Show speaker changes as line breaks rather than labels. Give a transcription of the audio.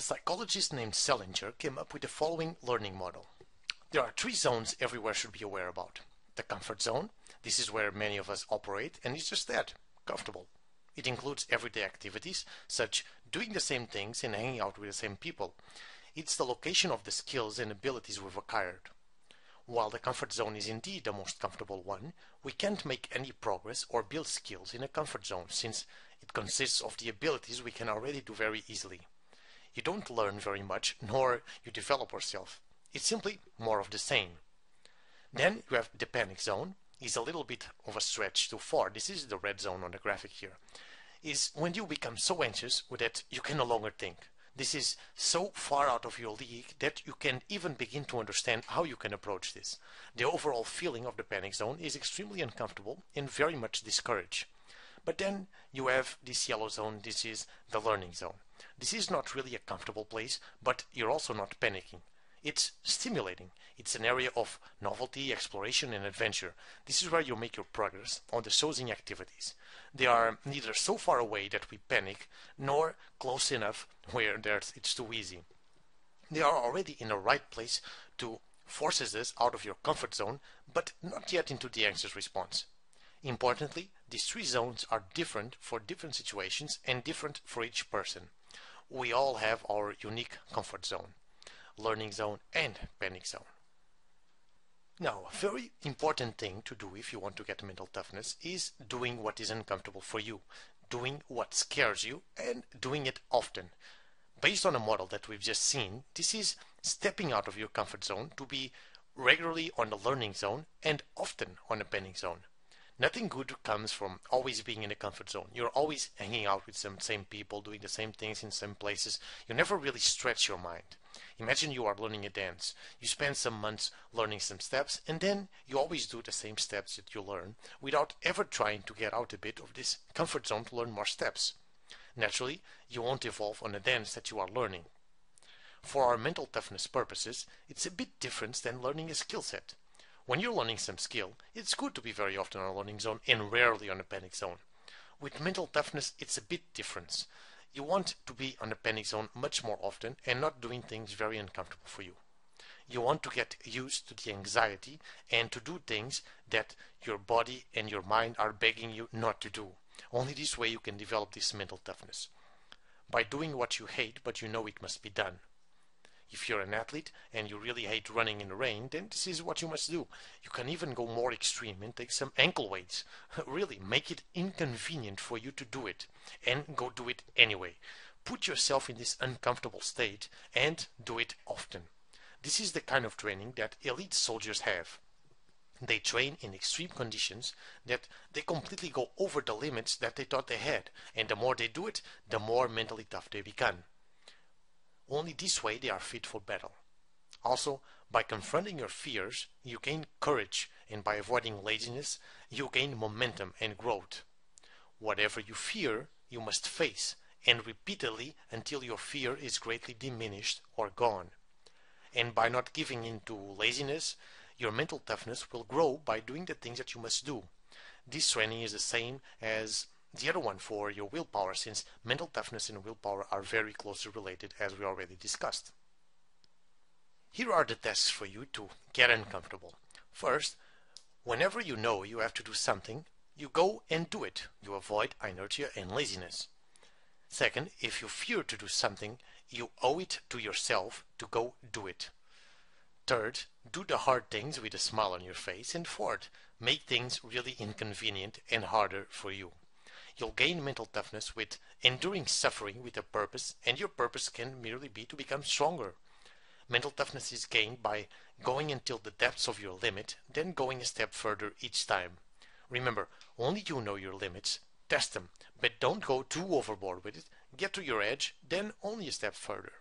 psychologist named Selinger came up with the following learning model. There are three zones everywhere should be aware about. The comfort zone, this is where many of us operate, and it's just that, comfortable. It includes everyday activities, such doing the same things and hanging out with the same people. It's the location of the skills and abilities we've acquired. While the comfort zone is indeed the most comfortable one, we can't make any progress or build skills in a comfort zone since it consists of the abilities we can already do very easily. You don't learn very much, nor you develop yourself. It's simply more of the same. Then you have the panic zone. Is a little bit of a stretch too far. This is the red zone on the graphic here. Is when you become so anxious that you can no longer think. This is so far out of your league that you can't even begin to understand how you can approach this. The overall feeling of the panic zone is extremely uncomfortable and very much discouraged. But then you have this yellow zone. This is the learning zone. This is not really a comfortable place, but you're also not panicking. It's stimulating. It's an area of novelty, exploration, and adventure. This is where you make your progress on the choosing activities. They are neither so far away that we panic, nor close enough where it's too easy. They are already in the right place to force us out of your comfort zone, but not yet into the anxious response. Importantly, these three zones are different for different situations and different for each person. We all have our unique comfort zone, learning zone, and panic zone. Now, a very important thing to do if you want to get mental toughness is doing what is uncomfortable for you, doing what scares you, and doing it often. Based on a model that we've just seen, this is stepping out of your comfort zone to be regularly on the learning zone and often on the panic zone. Nothing good comes from always being in a comfort zone. You're always hanging out with some same people, doing the same things in some places. You never really stretch your mind. Imagine you are learning a dance. You spend some months learning some steps, and then you always do the same steps that you learn without ever trying to get out a bit of this comfort zone to learn more steps. Naturally, you won't evolve on the dance that you are learning. For our mental toughness purposes, it's a bit different than learning a skill set. When you're learning some skill, it's good to be very often on a learning zone and rarely on a panic zone. With mental toughness, it's a bit different. You want to be on a panic zone much more often and not doing things very uncomfortable for you. You want to get used to the anxiety and to do things that your body and your mind are begging you not to do. Only this way you can develop this mental toughness. By doing what you hate but you know it must be done. If you're an athlete and you really hate running in the rain, then this is what you must do. You can even go more extreme and take some ankle weights. Really, make it inconvenient for you to do it and go do it anyway. Put yourself in this uncomfortable state and do it often. This is the kind of training that elite soldiers have. They train in extreme conditions that they completely go over the limits that they thought they had, and the more they do it, the more mentally tough they become. Only this way they are fit for battle. Also, by confronting your fears, you gain courage, and by avoiding laziness, you gain momentum and growth. Whatever you fear, you must face, and repeatedly until your fear is greatly diminished or gone. And by not giving in to laziness, your mental toughness will grow by doing the things that you must do. This training is the same as the other one for your willpower, since mental toughness and willpower are very closely related, as we already discussed. Here are the tasks for you to get uncomfortable. First, whenever you know you have to do something, you go and do it. You avoid inertia and laziness. Second, if you fear to do something, you owe it to yourself to go do it. Third, do the hard things with a smile on your face. And fourth, make things really inconvenient and harder for you. You'll gain mental toughness with enduring suffering with a purpose, and your purpose can merely be to become stronger. Mental toughness is gained by going until the depths of your limit, then going a step further each time. Remember, only you know your limits. Test them, but don't go too overboard with it. Get to your edge, then only a step further.